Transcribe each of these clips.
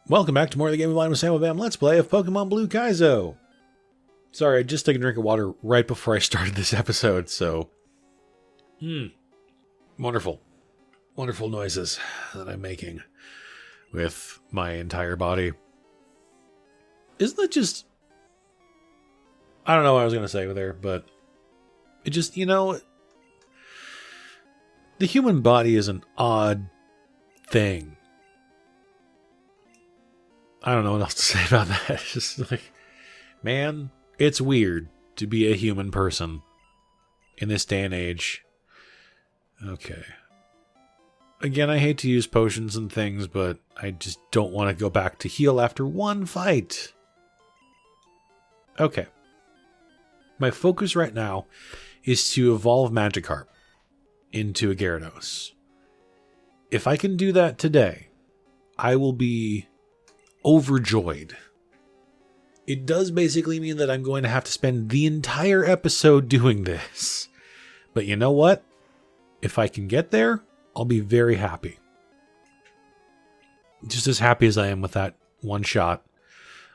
Welcome back to more of the Game of Line with SammoBam Let's Play of Pokemon Blue Kaizo. Sorry, I just took a drink of water right before I started this episode, so... Wonderful. Wonderful noises that I'm making with my entire body. Isn't that just... I don't know what I was going to say there, but... It just, you know... The human body is an odd thing. I don't know what else to say about that. It's just like, man, it's weird to be a human person in this day and age. Okay. Again, I hate to use potions and things, but I just don't want to go back to heal after one fight. Okay. My focus right now is to evolve Magikarp into a Gyarados. If I can do that today, I will be overjoyed. It does basically mean that I'm going to have to spend the entire episode doing this. But you know what? If I can get there, I'll be very happy. Just as happy as I am with that one shot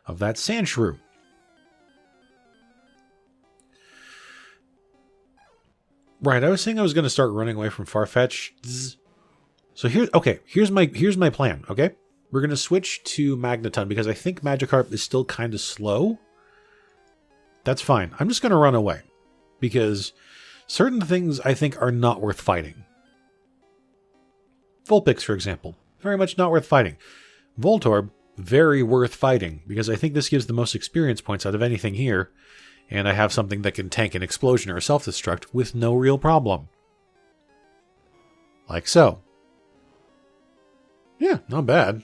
of that Sandshrew. Right, I was saying I was going to start running away from Farfetch. So here's my plan, okay? We're going to switch to Magneton because I think Magikarp is still kind of slow. That's fine. I'm just going to run away because certain things I think are not worth fighting. Vulpix, for example, very much not worth fighting. Voltorb, very worth fighting because I think this gives the most experience points out of anything here, and I have something that can tank an explosion or a self-destruct with no real problem. Like so. Yeah, not bad.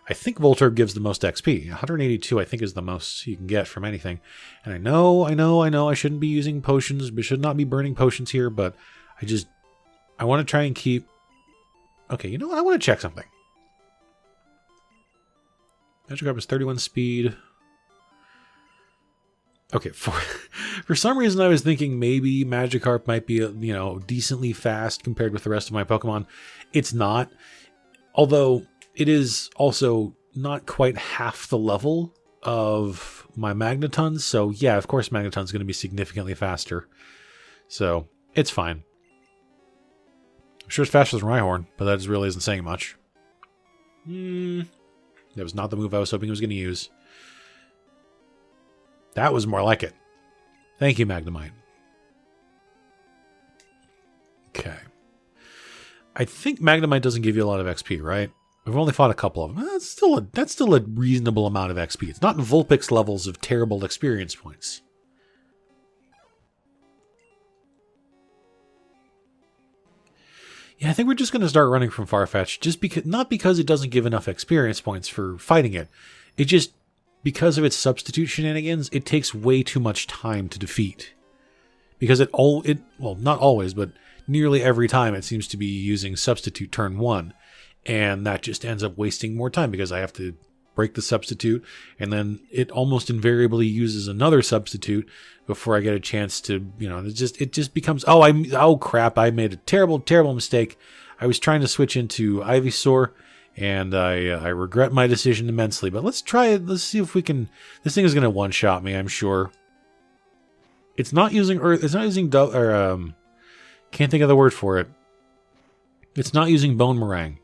I think Voltorb gives the most XP. 182, I think, is the most you can get from anything. And I know, I shouldn't be using potions, but should not be burning potions here, but I want to try and keep... Okay, you know what? I want to check something. Magikarp is 31 speed. Okay, for some reason I was thinking maybe Magikarp might be, decently fast compared with the rest of my Pokemon. It's not. Although... It is also not quite half the level of my Magneton, so yeah, of course Magneton's going to be significantly faster. So, it's fine. I'm sure it's faster than Rhyhorn, but that really isn't saying much. That was not the move I was hoping it was going to use. That was more like it. Thank you, Magnemite. Okay. I think Magnemite doesn't give you a lot of XP, right? We've only fought a couple of them. That's still a reasonable amount of XP. It's not Vulpix levels of terrible experience points. Yeah, I think we're just going to start running from Farfetch. Just because, not because it doesn't give enough experience points for fighting it. It just, because of its substitute shenanigans, it takes way too much time to defeat. Because well, not always, but nearly every time it seems to be using substitute turn 1. And that just ends up wasting more time because I have to break the substitute, and then it almost invariably uses another substitute before I get a chance to, it just becomes, oh crap, I made a terrible, terrible mistake. I was trying to switch into Ivysaur, and I regret my decision immensely. But let's try it. Let's see if we can. This thing is going to one-shot me, I'm sure. It's not using Earth. It's not using can't think of the word for it. It's not using Bone Meringue.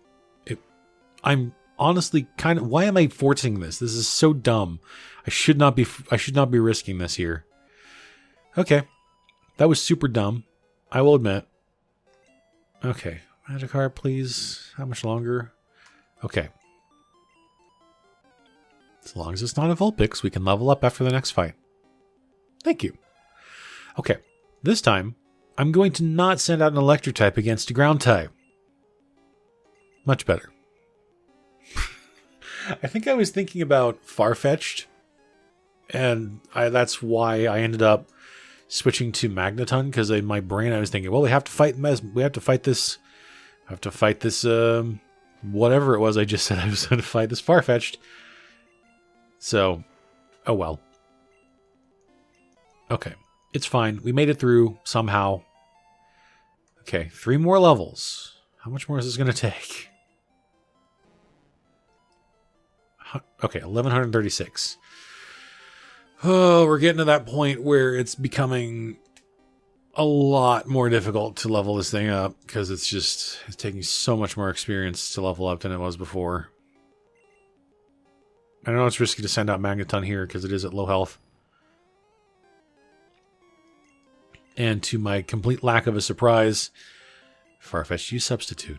I'm honestly kind of... Why am I forcing this? This is so dumb. I should not be risking this here. Okay. That was super dumb. I will admit. Okay. Magikarp, please. How much longer? Okay. As long as it's not a Vulpix, we can level up after the next fight. Thank you. Okay. This time, I'm going to not send out an Electric type against a Ground type. Much better. I think I was thinking about Farfetch'd, and that's why I ended up switching to Magneton, because in my brain I was thinking, well, we have to fight this, whatever it was I just said I was going to fight this Farfetch'd. So, oh well. Okay, it's fine. We made it through somehow. Okay, 3 more levels. How much more is this going to take? Okay, 1136. Oh, we're getting to that point where it's becoming a lot more difficult to level this thing up because it's taking so much more experience to level up than it was before. I know it's risky to send out Magneton here because it is at low health. And to my complete lack of a surprise, Farfetch'd, you substitute.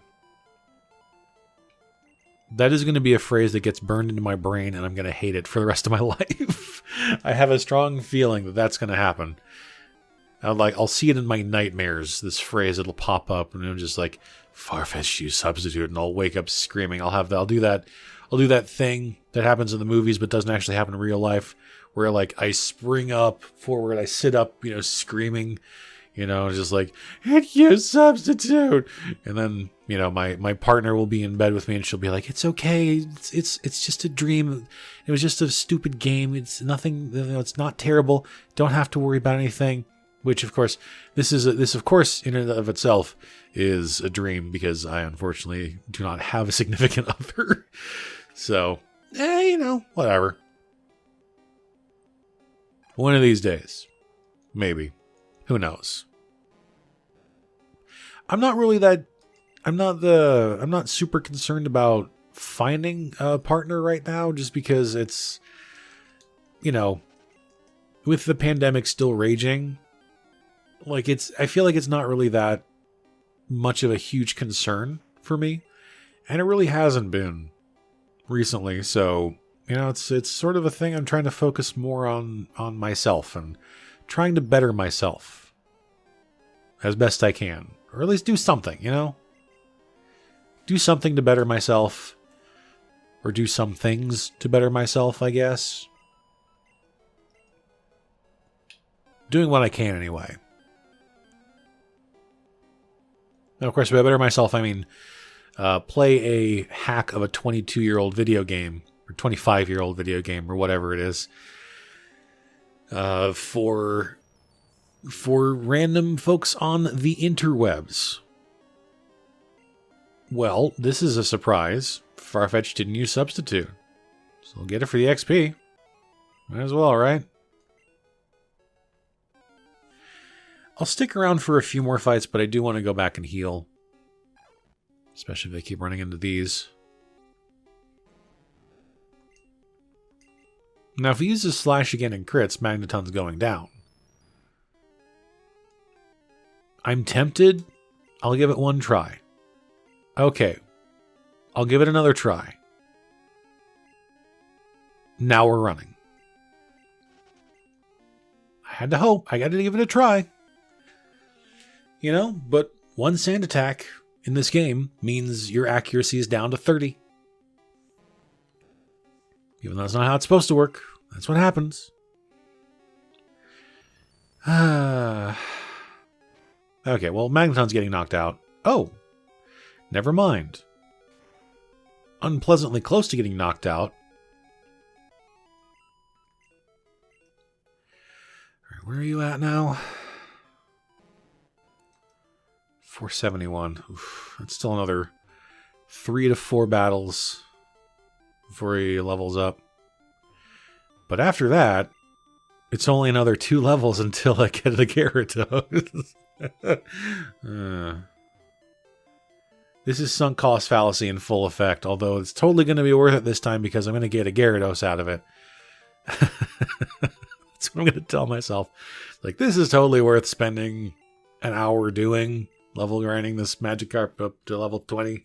That is going to be a phrase that gets burned into my brain, and I'm going to hate it for the rest of my life. I have a strong feeling that that's going to happen. I'll see it in my nightmares, this phrase. It'll pop up, and I'm just like, Farfetch'd, you substitute, and I'll wake up screaming. I'll do that thing that happens in the movies but doesn't actually happen in real life, where like I spring up forward, I sit up, screaming, just like, "It's you substitute," and then my partner will be in bed with me and she'll be like, "It's okay, it's just a dream. It was just a stupid game. It's nothing. It's not terrible. Don't have to worry about anything." Which, of course, this of course in and of itself is a dream because I unfortunately do not have a significant other. So, whatever. One of these days, maybe. Who knows? I'm not super concerned about finding a partner right now, just because it's, with the pandemic still raging, I feel like it's not really that much of a huge concern for me, and it really hasn't been recently. So, it's sort of a thing I'm trying to focus more on myself and trying to better myself as best I can, or at least do something, do something to better myself, or do some things to better myself, I guess. Doing what I can anyway. And of course, by better myself, I mean play a hack of a 22-year-old video game, or 25-year-old video game, or whatever it is, for random folks on the interwebs. Well, this is a surprise. Farfetch'd didn't use substitute, so I'll get it for the XP. Might as well, right? I'll stick around for a few more fights, but I do want to go back and heal. Especially if they keep running into these. Now, if he uses Slash again and crits, Magneton's going down. I'm tempted. I'll give it one try. Okay. I'll give it another try. Now we're running. I had to hope. I got to give it a try. But one sand attack in this game means your accuracy is down to 30. Even though that's not how it's supposed to work. That's what happens. Okay, well, Magneton's getting knocked out. Oh, never mind. Unpleasantly close to getting knocked out. All right, where are you at now? 471. Oof, that's still another 3 to 4 battles before he levels up. But after that, it's only another 2 levels until I get the Gyarados. This is sunk cost fallacy in full effect, although it's totally going to be worth it this time because I'm going to get a Gyarados out of it. That's what I'm going to tell myself. This is totally worth spending an hour doing, level grinding this Magikarp up to level 20.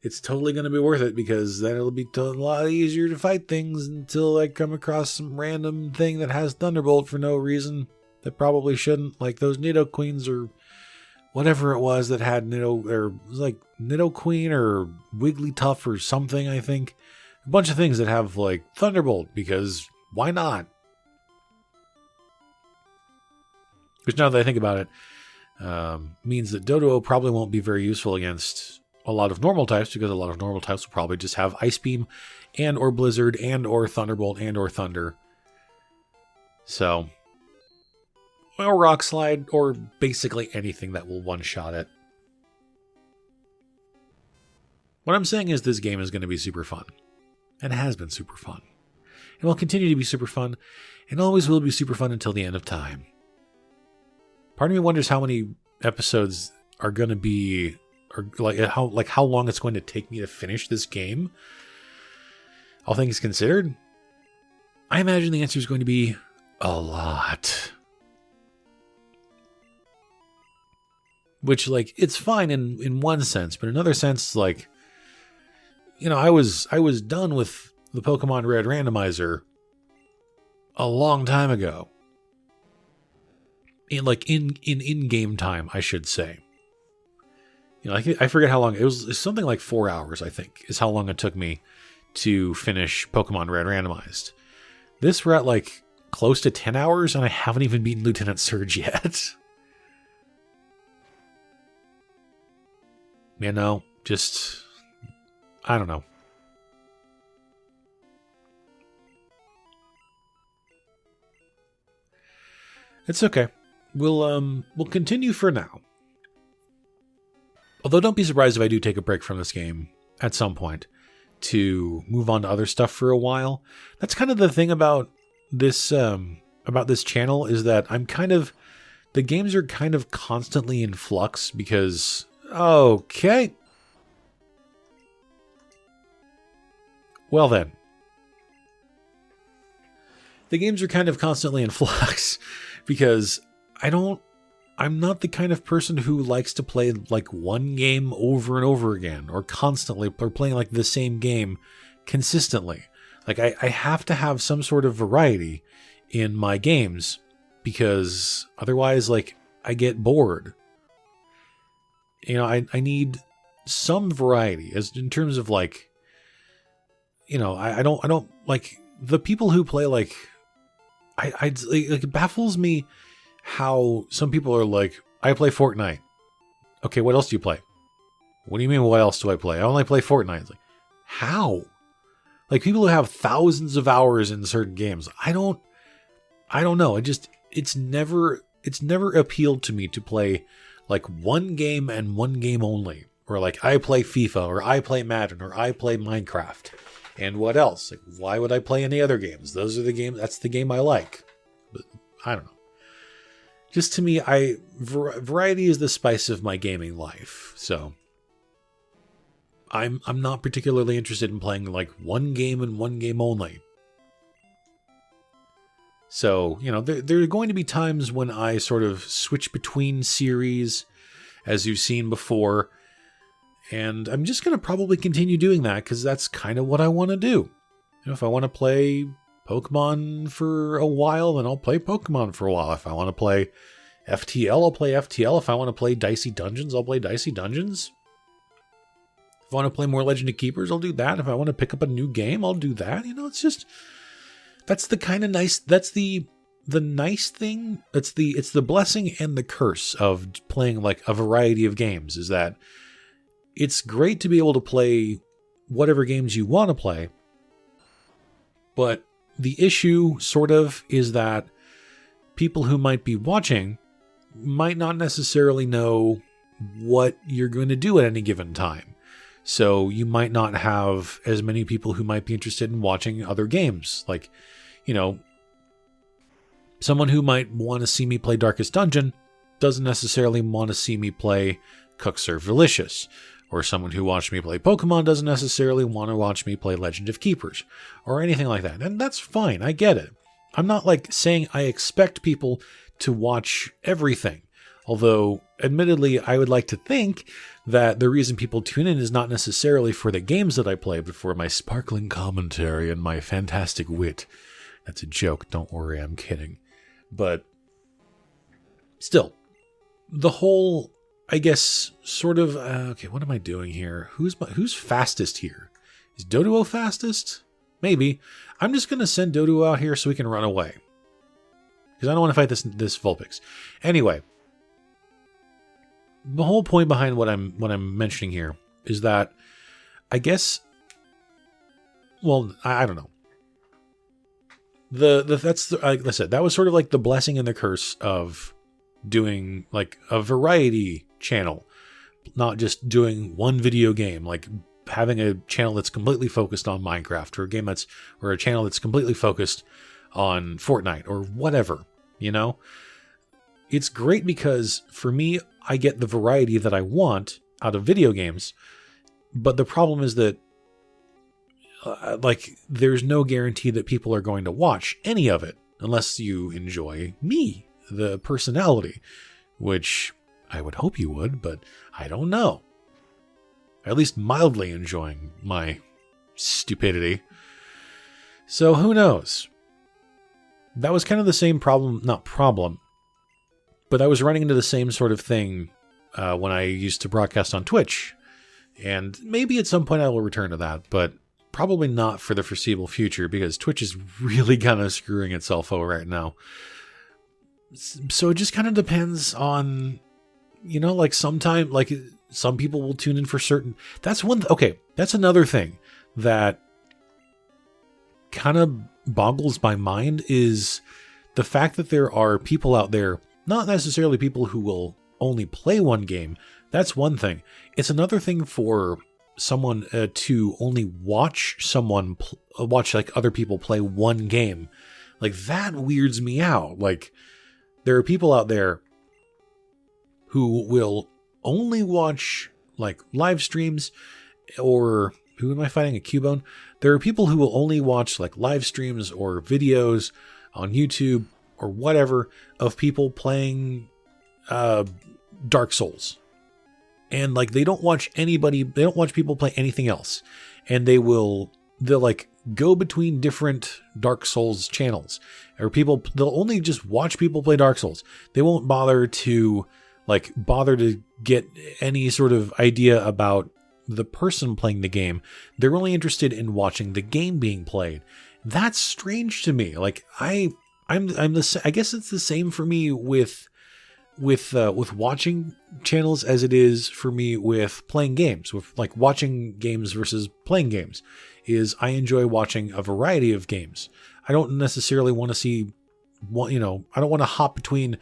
It's totally going to be worth it because then it'll be a lot easier to fight things until I come across some random thing that has Thunderbolt for no reason that probably shouldn't, like those Nidoqueens or whatever it was that had Nidoqueen or Wigglytuff or something, I think. A bunch of things that have Thunderbolt because why not? Which now that I think about it, means that Doduo probably won't be very useful against a lot of normal types because a lot of normal types will probably just have Ice Beam and or Blizzard and or Thunderbolt and or Thunder. So, or Rock Slide or basically anything that will one-shot it. What I'm saying is this game is going to be super fun. and has been super fun. And will continue to be super fun, and always will be super fun until the end of time. Part of me wonders how many episodes are going to be, or how long it's going to take me to finish this game. All things considered, I imagine the answer is going to be a lot. Which, like, it's fine in one sense, but in another sense, like, you know, I was done with the Pokemon Red randomizer a long time ago. In-game time, I should say. You know, I forget how long. It's something like 4 hours, I think, is how long it took me to finish Pokemon Red randomized. This, we're at like close to 10 hours, and I haven't even beaten Lieutenant Surge yet. You know, just, I don't know. It's okay. We'll continue for now. Although don't be surprised if I do take a break from this game at some point to move on to other stuff for a while. That's kind of the thing about this channel, is that the games are kind of constantly in flux because, okay. Well then. The games are kind of constantly in flux because I'm not the kind of person who likes to play like one game over and over again, or constantly, or playing like the same game consistently. Like I have to have some sort of variety in my games, because otherwise, like, I get bored. You know, I need some variety, as in terms of, like, you know, I don't like the people who play like, it baffles me how some people are like, I play Fortnite. Okay, what else do you play? What do you mean, what else do I play? I only play Fortnite. It's like, how? Like, people who have thousands of hours in certain games, I don't know. It's never appealed to me to play like one game and one game only. Or like, I play FIFA, or I play Madden, or I play Minecraft. And what else? Like, why would I play any other games? Those are the games, that's the game I like. But I don't know. Just to me, variety is the spice of my gaming life. So I'm not particularly interested in playing like one game and one game only. So, you know, there are going to be times when I sort of switch between series, as you've seen before. And I'm just going to probably continue doing that because that's kind of what I want to do. You know, if I want to play Pokemon for a while, then I'll play Pokemon for a while. If I want to play FTL, I'll play FTL. If I want to play Dicey Dungeons, I'll play Dicey Dungeons. If I want to play more Legend of Keepers, I'll do that. If I want to pick up a new game, I'll do that. You know, it's just, that's the kind of nice, that's the nice thing. It's the blessing and the curse of playing like a variety of games, is that it's great to be able to play whatever games you want to play. But the issue sort of is that people who might be watching might not necessarily know what you're going to do at any given time. So you might not have as many people who might be interested in watching other games. Like, you know, someone who might want to see me play Darkest Dungeon doesn't necessarily want to see me play Cook Serve Delicious. Or someone who watched me play Pokemon doesn't necessarily want to watch me play Legend of Keepers, or anything like that. And that's fine. I get it. I'm not like saying I expect people to watch everything. Although, admittedly, I would like to think that the reason people tune in is not necessarily for the games that I play, but for my sparkling commentary and my fantastic wit. That's a joke. Don't worry, I'm kidding. But still, the whole, I guess, sort of, okay, what am I doing here? Who's fastest here? Is Doduo fastest? Maybe. I'm just going to send Doduo out here so we can run away. Because I don't want to fight this Vulpix. Anyway, the whole point behind what I'm mentioning here is that, I guess, well, I don't know. Like I said, that was sort of like the blessing and the curse of doing like a variety channel, not just doing one video game, like having a channel that's completely focused on Minecraft, or a channel that's completely focused on Fortnite or whatever, you know? It's great because for me, I get the variety that I want out of video games, but the problem is that there's no guarantee that people are going to watch any of it unless you enjoy me, the personality, which I would hope you would, but I don't know. At least mildly enjoying my stupidity. So who knows? That was kind of the same problem, not problem, but I was running into the same sort of thing when I used to broadcast on Twitch. And maybe at some point I will return to that, but probably not for the foreseeable future because Twitch is really kind of screwing itself over right now. So it just kind of depends on, some people will tune in for certain. That's another thing that kind of boggles my mind is the fact that there are people out there, not necessarily people who will only play one game. That's one thing. It's another thing for someone to only watch other people play one game. Like, that weirds me out. Like, there are people out there who will only watch live streams, or who am I fighting? A Cubone? There are people who will only watch live streams or videos on YouTube or whatever of people playing Dark Souls. And they don't watch people play anything else. And they'll go between different Dark Souls channels. Or they'll only just watch people play Dark Souls. They won't bother to get any sort of idea about the person playing the game. They're only interested in watching the game being played. That's strange to me. I guess it's the same for me with watching channels as it is for me with playing games. With watching games versus playing games, is I enjoy watching a variety of games. I don't necessarily want to see I don't want to hop between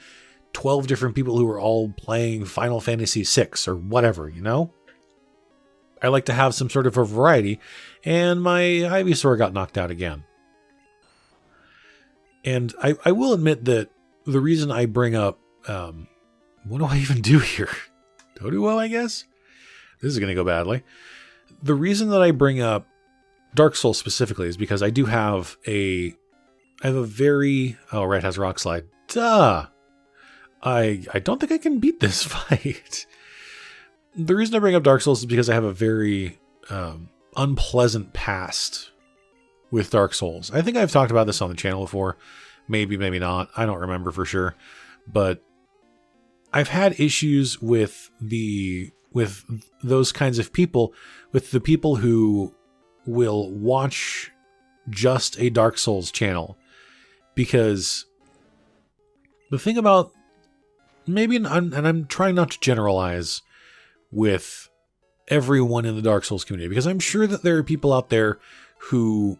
12 different people who are all playing Final Fantasy VI or whatever, I like to have some sort of a variety, and my Ivysaur got knocked out again. And I will admit that the reason I bring up, what do I even do here? Don't do well, I guess? This is going to go badly. The reason that I bring up Dark Souls specifically is because I do have I have a very... Oh, Red has Rock Slide. Duh! I don't think I can beat this fight. The reason I bring up Dark Souls is because I have a very unpleasant past with Dark Souls. I think I've talked about this on the channel before. Maybe, maybe not. I don't remember for sure. But I've had issues with those kinds of people, with the people who will watch just a Dark Souls channel. Because the thing about... and I'm trying not to generalize with everyone in the Dark Souls community, because I'm sure that there are people out there who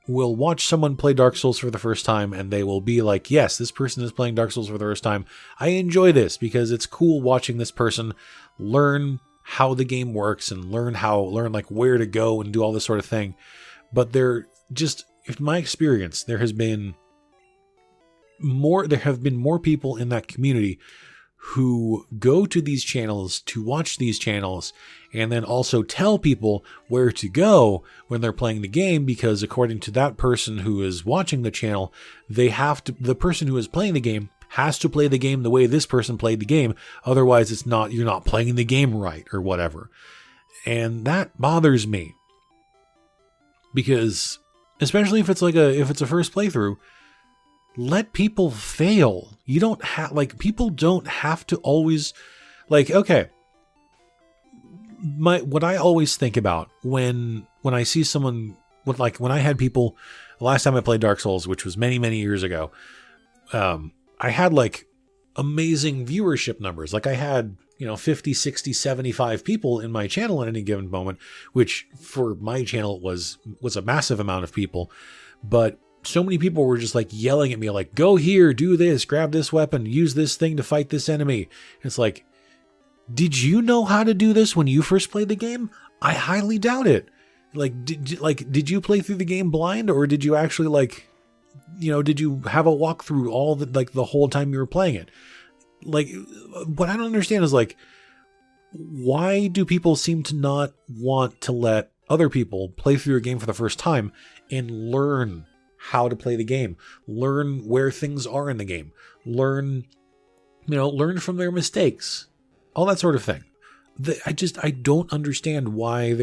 will watch someone play Dark Souls for the first time and they will be like, yes, this person is playing Dark Souls for the first time. I enjoy this because it's cool watching this person learn how the game works and learn where to go and do all this sort of thing. But in my experience, there have been more people in that community who go to these channels to watch these channels and then also tell people where to go when they're playing the game, because according to that person who is watching the channel, the person who is playing the game has to play the game the way this person played the game. Otherwise, you're not playing the game right or whatever. And that bothers me, because especially if it's a first playthrough, let people fail. You don't have, people don't have to always, okay. What I always think about when I see someone with, when I had people, the last time I played Dark Souls, which was many, many years ago, I had amazing viewership numbers. I had, 50, 60, 75 people in my channel at any given moment, which for my channel was a massive amount of people. But so many people were just yelling at me, go here, do this, grab this weapon, use this thing to fight this enemy. And it's did you know how to do this when you first played the game? I highly doubt it. Like, did you play through the game blind, or did you actually like, did you have a walkthrough all the whole time you were playing it? Like, what I don't understand is like, why do people seem to not want to let other people play through a game for the first time and learn how to play the game, learn where things are in the game, learn from their mistakes, all that sort of thing. I don't understand why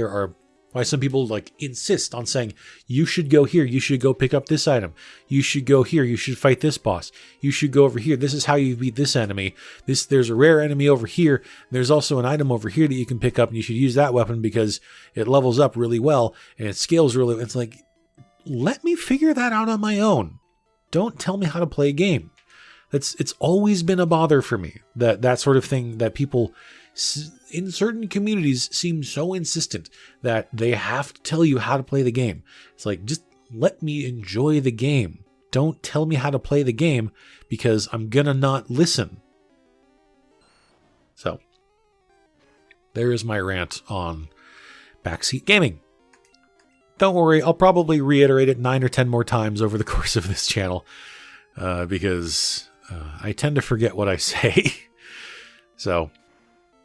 some people like insist on saying, you should go here, you should go pick up this item, you should go here, you should fight this boss, you should go over here, this is how you beat this enemy, there's a rare enemy over here, there's also an item over here that you can pick up, and you should use that weapon because it levels up really well and it scales really well. It's like, let me figure that out on my own. Don't tell me how to play a game. It's always been a bother for me, that sort of thing, that people in certain communities seem so insistent that they have to tell you how to play the game. It's like, just let me enjoy the game. Don't tell me how to play the game because I'm gonna not listen. So, there is my rant on backseat gaming. Don't worry, I'll probably reiterate it 9 or 10 more times over the course of this channel because I tend to forget what I say. So,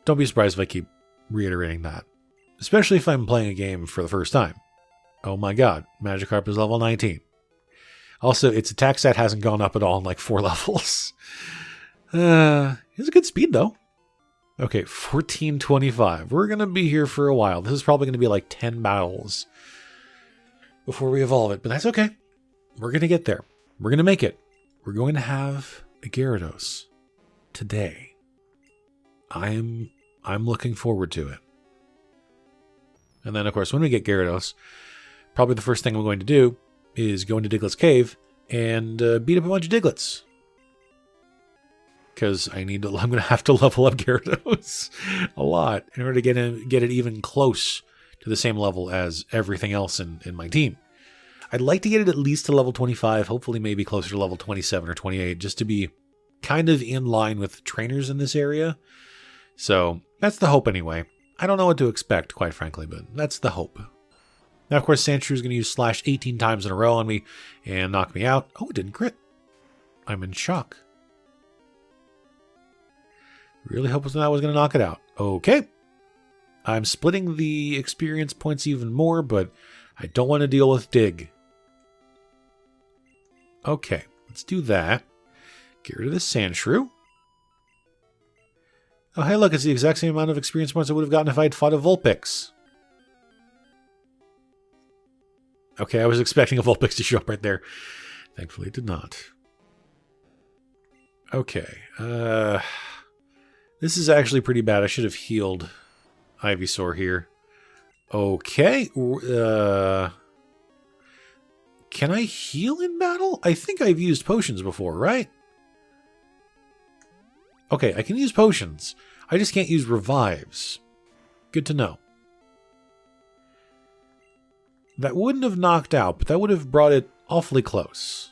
don't be surprised if I keep reiterating that. Especially if I'm playing a game for the first time. Oh my god, Magikarp is level 19. Also, its attack stat hasn't gone up at all in like 4 levels. It's a good speed though. Okay, 1425. We're going to be here for a while. This is probably going to be like 10 battles before we evolve it, but that's okay. We're going to get there. We're going to make it. We're going to have a Gyarados today. I'm looking forward to it. And then, of course, when we get Gyarados, probably the first thing I'm going to do is go into Diglett's Cave and beat up a bunch of Diglets. Because I'm going to have to level up Gyarados a lot in order to get it even close to the same level as everything else in my team. I'd like to get it at least to level 25, hopefully maybe closer to level 27 or 28, just to be kind of in line with trainers in this area. So that's the hope anyway. I don't know what to expect, quite frankly, but that's the hope. Now, of course, Sandshrew is going to use Slash 18 times in a row on me and knock me out. Oh, it didn't crit. I'm in shock. Really hoping that was going to knock it out. Okay. I'm splitting the experience points even more, but I don't want to deal with Dig. Okay, let's do that. Get rid of the Sandshrew. Oh, hey, look, it's the exact same amount of experience points I would have gotten if I had fought a Vulpix. Okay, I was expecting a Vulpix to show up right there. Thankfully, it did not. Okay, this is actually pretty bad. I should have healed Ivysaur here. Okay, can I heal in battle? I think I've used potions before, right? Okay, I can use potions. I just can't use revives. Good to know. That wouldn't have knocked out, but that would have brought it awfully close.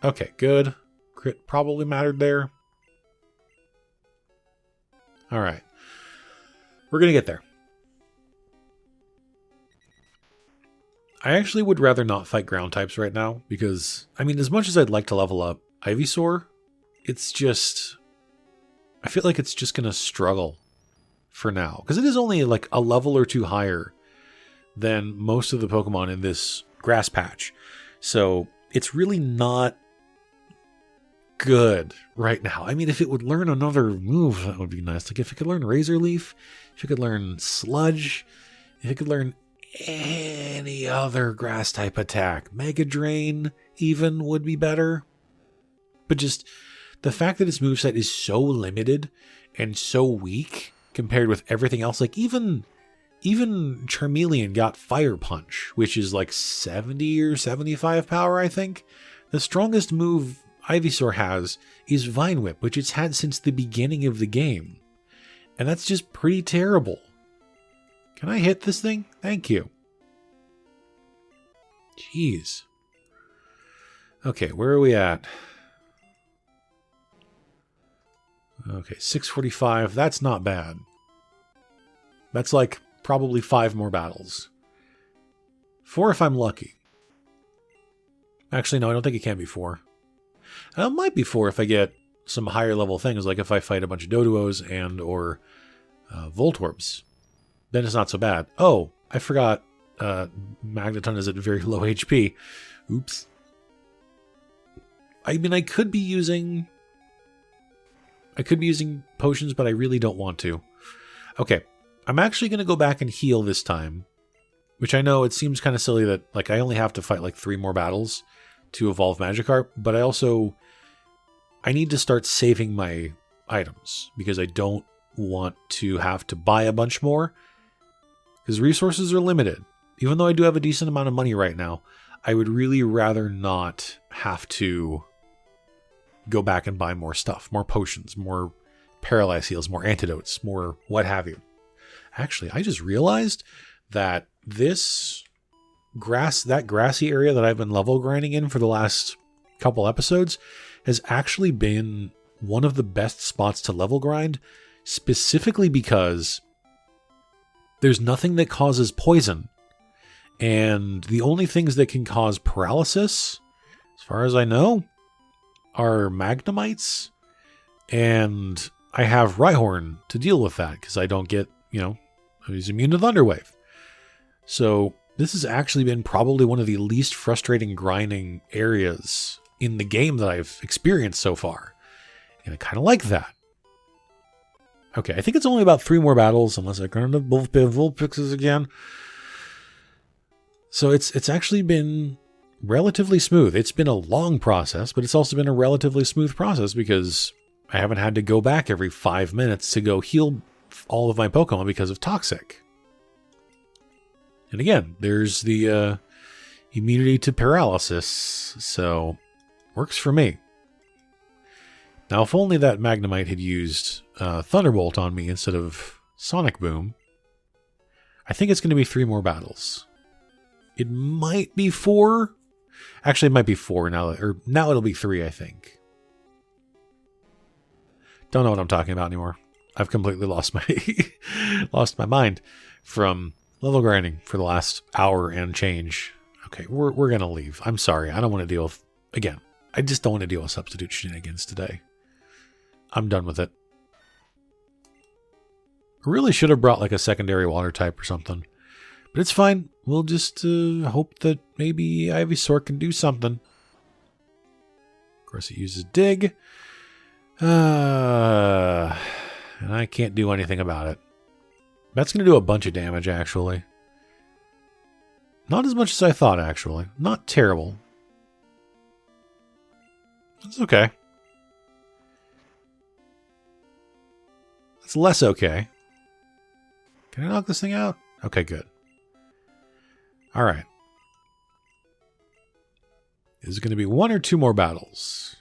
Okay, good. Crit probably mattered there. Alright. We're going to get there. I actually would rather not fight ground types right now because, I mean, as much as I'd like to level up Ivysaur, it's just, I feel like it's just going to struggle for now. Because it is only like a level or two higher than most of the Pokemon in this grass patch. So it's really not good right now. I mean, if it would learn another move, that would be nice. Like if it could learn Razor Leaf, if it could learn Sludge, if it could learn any other grass type attack. Mega Drain even would be better. But just the fact that its moveset is so limited and so weak compared with everything else, like even Charmeleon got Fire Punch, which is like 70 or 75 power, I think. The strongest move Ivysaur has is Vine Whip, which it's had since the beginning of the game. And that's just pretty terrible. Can I hit this thing? Thank you. Jeez. Okay, where are we at? Okay, 645. That's not bad. That's like probably 5 more battles. 4 if I'm lucky. Actually, no, I don't think it can be 4. It might be 4 if I get some higher level things, like if I fight a bunch of Doduos and or Voltorbs. Then it's not so bad. Oh, I forgot Magneton is at very low HP. Oops. I mean, I could be using potions, but I really don't want to. Okay, I'm actually going to go back and heal this time, which I know it seems kind of silly that like I only have to fight like 3 more battles to evolve Magikarp, but I need to start saving my items because I don't want to have to buy a bunch more because resources are limited. Even though I do have a decent amount of money right now, I would really rather not have to go back and buy more stuff, more potions, more paralyze heals, more antidotes, more what have you. Actually, I just realized that that grassy area that I've been level grinding in for the last couple episodes has actually been one of the best spots to level grind, specifically because there's nothing that causes poison. And the only things that can cause paralysis, as far as I know, are Magnemites. And I have Rhyhorn to deal with that because I don't get, he's immune to Thunderwave. So this has actually been probably one of the least frustrating grinding areas in the game that I've experienced so far. And I kind of like that. Okay, I think it's only about 3 more battles, unless I run into Vulpixes again. So it's actually been relatively smooth. It's been a long process, but it's also been a relatively smooth process because I haven't had to go back every 5 minutes to go heal all of my Pokemon because of Toxic. And again, there's the immunity to paralysis, so works for me. Now, if only that Magnemite had used Thunderbolt on me instead of Sonic Boom, I think it's going to be 3 more battles. It might be 4. Actually, it might be 4 now. Or now it'll be 3, I think. Don't know what I'm talking about anymore. I've completely lost my mind from level grinding for the last hour and change. Okay, we're gonna leave. I'm sorry. I don't want to deal with again. I just don't want to deal with substitute shenanigans today. I'm done with it. I really should have brought like a secondary water type or something. But it's fine. We'll just hope that maybe Ivysaur can do something. Of course, it uses Dig. And I can't do anything about it. That's going to do a bunch of damage, actually. Not as much as I thought, actually. Not terrible. It's okay. It's less okay. Can I knock this thing out? Okay, good. Alright. Is it going to be 1 or 2 more battles?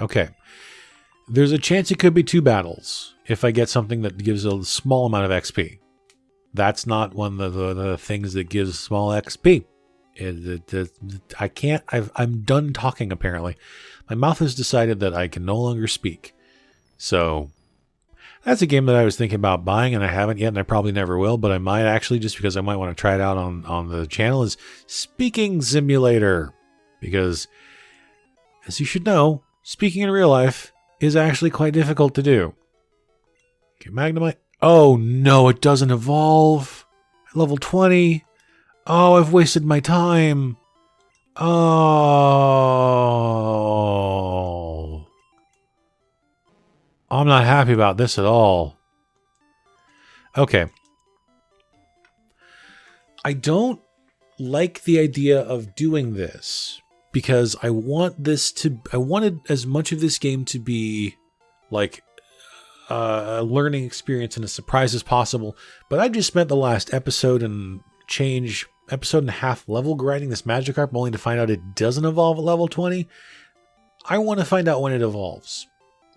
Okay. There's a chance it could be 2 battles if I get something that gives a small amount of XP. That's not one of the things that gives small XP. I can't. I'm done talking, apparently. My mouth has decided that I can no longer speak. So that's a game that I was thinking about buying, and I haven't yet, and I probably never will, but I might actually, just because I might want to try it out on the channel, is Speaking Simulator. Because, as you should know, speaking in real life is actually quite difficult to do. Okay, Magnemite. Oh, no, it doesn't evolve. At level 20. Oh, I've wasted my time. Oh. I'm not happy about this at all. Okay. I don't like the idea of doing this because I wanted as much of this game to be like a learning experience and a surprise as possible, but I just spent the last episode and a half level grinding this Magikarp only to find out it doesn't evolve at level 20. I want to find out when it evolves.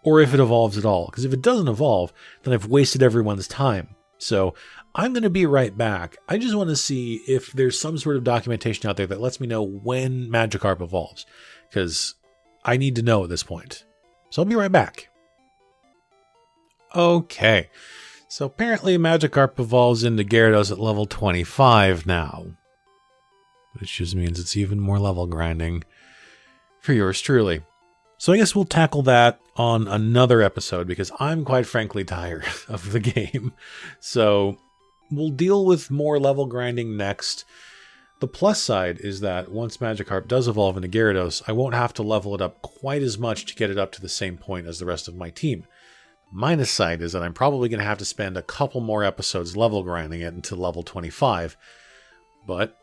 Or if it evolves at all. Because if it doesn't evolve, then I've wasted everyone's time. So I'm going to be right back. I just want to see if there's some sort of documentation out there that lets me know when Magikarp evolves. Because I need to know at this point. So I'll be right back. Okay. So apparently Magikarp evolves into Gyarados at level 25 now. Which just means it's even more level grinding for yours truly. So I guess we'll tackle that on another episode because I'm quite frankly tired of the game. So we'll deal with more level grinding next. The plus side is that once Magikarp does evolve into Gyarados, I won't have to level it up quite as much to get it up to the same point as the rest of my team. Minus side is that I'm probably going to have to spend a couple more episodes level grinding it until level 25. But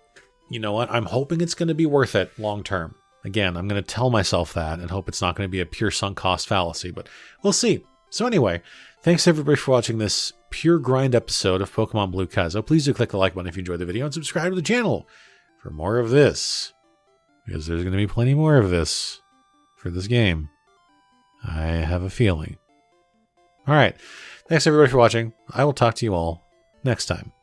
you know what? I'm hoping it's going to be worth it long term. Again, I'm going to tell myself that and hope it's not going to be a pure sunk cost fallacy, but we'll see. So anyway, thanks everybody for watching this pure grind episode of Pokemon Blue Kaizo. Please do click the like button if you enjoyed the video and subscribe to the channel for more of this, because there's going to be plenty more of this for this game. I have a feeling. All right. Thanks everybody for watching. I will talk to you all next time.